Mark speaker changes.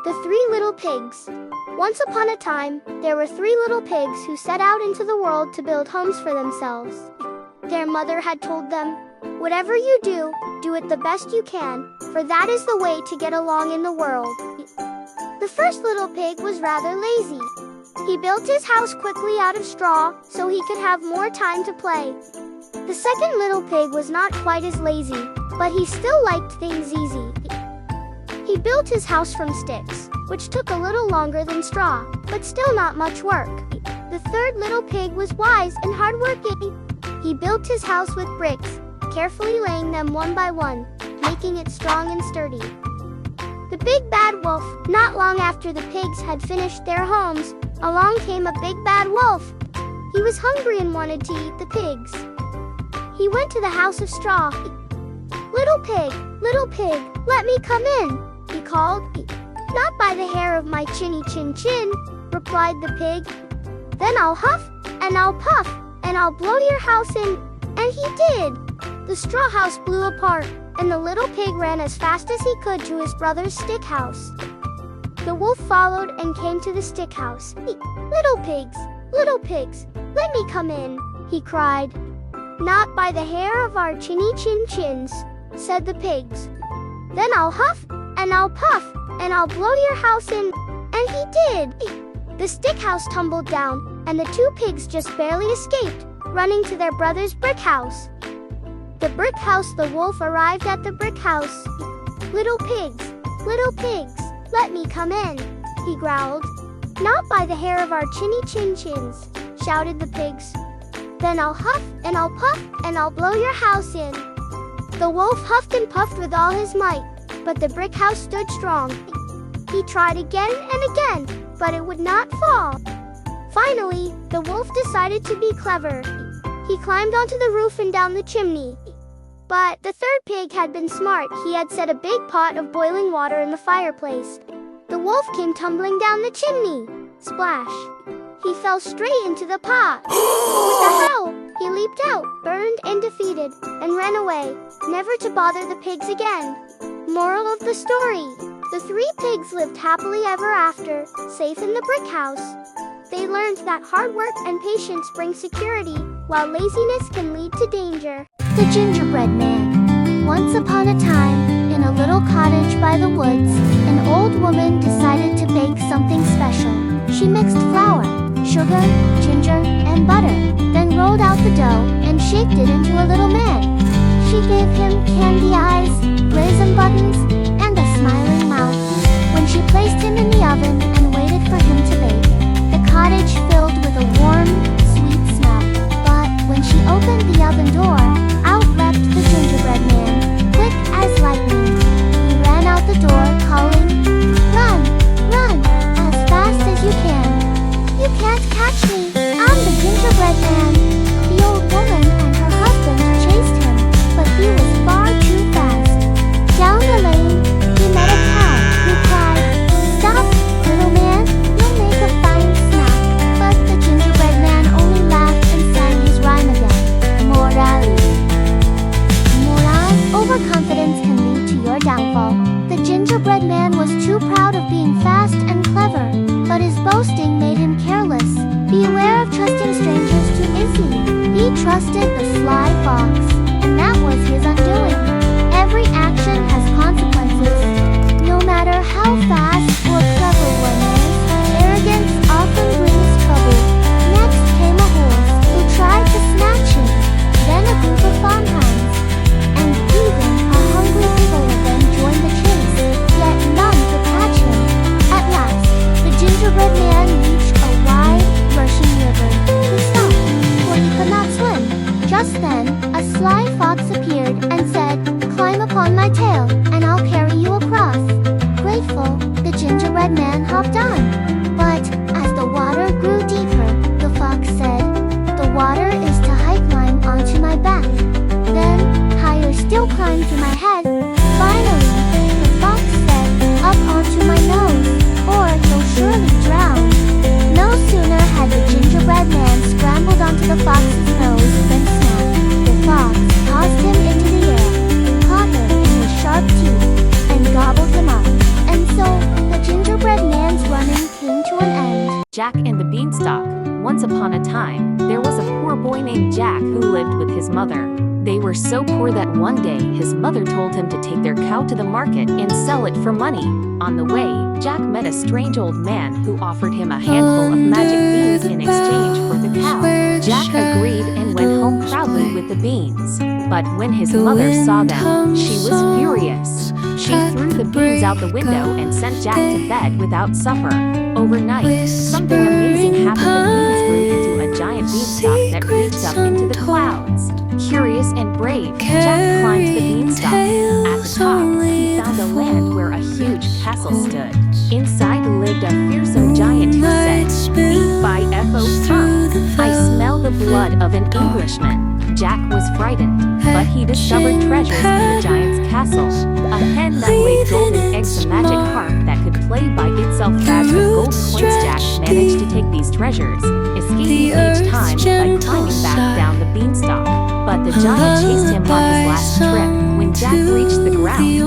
Speaker 1: The Three Little Pigs. Once upon a time, there were three little pigs who set out into the world to build homes for themselves. Their mother had told them, "Whatever you do, do it the best you can, for that is the way to get along in the world." The first little pig was rather lazy. He built his house quickly out of straw so he could have more time to play. The second little pig was not quite as lazy, but he still liked things easy. He built his house from sticks, which took a little longer than straw, but still not much work. The third little pig was wise and hardworking. He built his house with bricks, carefully laying them one by one, making it strong and sturdy. The big bad wolf, not long after the pigs had finished their homes, along came a big bad wolf. He was hungry and wanted to eat the pigs. He went to the house of straw. Little pig, let me come in," he called. "Not by the hair of my chinny chin chin," replied the pig. "Then I'll huff, and I'll puff, and I'll blow your house in," and he did. The straw house blew apart, and the little pig ran as fast as he could to his brother's stick house. The wolf followed and came to the stick house. Little pigs, let me come in," he cried. "Not by the hair of our chinny chin chins," said the pigs. "Then I'll huff, and I'll puff, and I'll blow your house in," and he did. The stick house tumbled down, and the two pigs just barely escaped, running to their brother's brick house. The brick house. The wolf arrived at the brick house. Little pigs, let me come in," he growled. "Not by the hair of our chinny chin chins," shouted the pigs. "Then I'll huff, and I'll puff, and I'll blow your house in." The wolf huffed and puffed with all his might, but the brick house stood strong. He tried again and again, but it would not fall. Finally, the wolf decided to be clever. He climbed onto the roof and down the chimney. But the third pig had been smart. He had set a big pot of boiling water in the fireplace. The wolf came tumbling down the chimney. Splash! He fell straight into the pot. With a howl, he leaped out, burned and defeated, and ran away, never to bother the pigs again. Moral of the story: the three pigs lived happily ever after, safe in the brick house. They learned that hard work and patience bring security, while laziness can lead to danger.
Speaker 2: The Gingerbread Man. Once upon a time, in a little cottage by the woods, an old woman decided to bake something special. She mixed flour, sugar, ginger, and butter, then rolled out the dough and shaped it into a little man. She gave him candy eyes, raisin buttons, and a smiling mouth. When she placed him in the oven and waited for him to bake, the cottage filled with a warm, sweet smell. But when she opened the oven door, out leapt the gingerbread man, quick as lightning. He ran out the door, calling, "Run, run, as fast as you can. You can't catch me, I'm the gingerbread man." The old woman and her husband chased him, but he was far too fast. Down the lane, he met a cow who cried, "Stop, little man, you'll make a fine snack." But the gingerbread man only laughed and sang his rhyme again. Moral: overconfidence can lead to your downfall. The gingerbread man was too proud of being fast and clever, but his boasting made him careless. Beware of trusting strangers too easily. He trusted the sly fox, and that was his undoing. Every action has consequences. No matter how fast or clever one is, arrogance often brings trouble. Next came a horse who tried to snatch him, then a group of farmhands, and even a hungry eagle then joined the chase, yet none could catch him. At last, the gingerbread man reached a wide, rushing river. He stopped, for he could not swim. Just then, a sly fox appeared and said, "Climb upon my tail, and I'll carry you across." Grateful,
Speaker 3: Jack and the Beanstalk. Once upon a time, there was a poor boy named Jack who lived with his mother. They were so poor that one day his mother told him to take their cow to the market and sell it for money. On the way, Jack met a strange old man who offered him a handful of magic beans in exchange for the cow. Jack agreed and went home proudly with the beans. But when his mother saw them, she was furious. She threw the beans out the window and sent Jack to bed without supper. Overnight, something amazing happened. The beans grew into a giant beanstalk that reached up into the clouds. Curious and brave, Jack climbed the beanstalk. At the top, he found a land where a huge castle stood. Inside lived a fearsome giant who said, "E-F-O tongue, I smell the blood of an Englishman." Jack was frightened, but he discovered treasures in the giant's castle. A hen that laid golden eggs, a magic harp that could play by itself, bags of gold coins. Jack managed to take these treasures, escaping each time by climbing back down the beanstalk. But the giant chased him on his last trip. When Jack reached the ground, he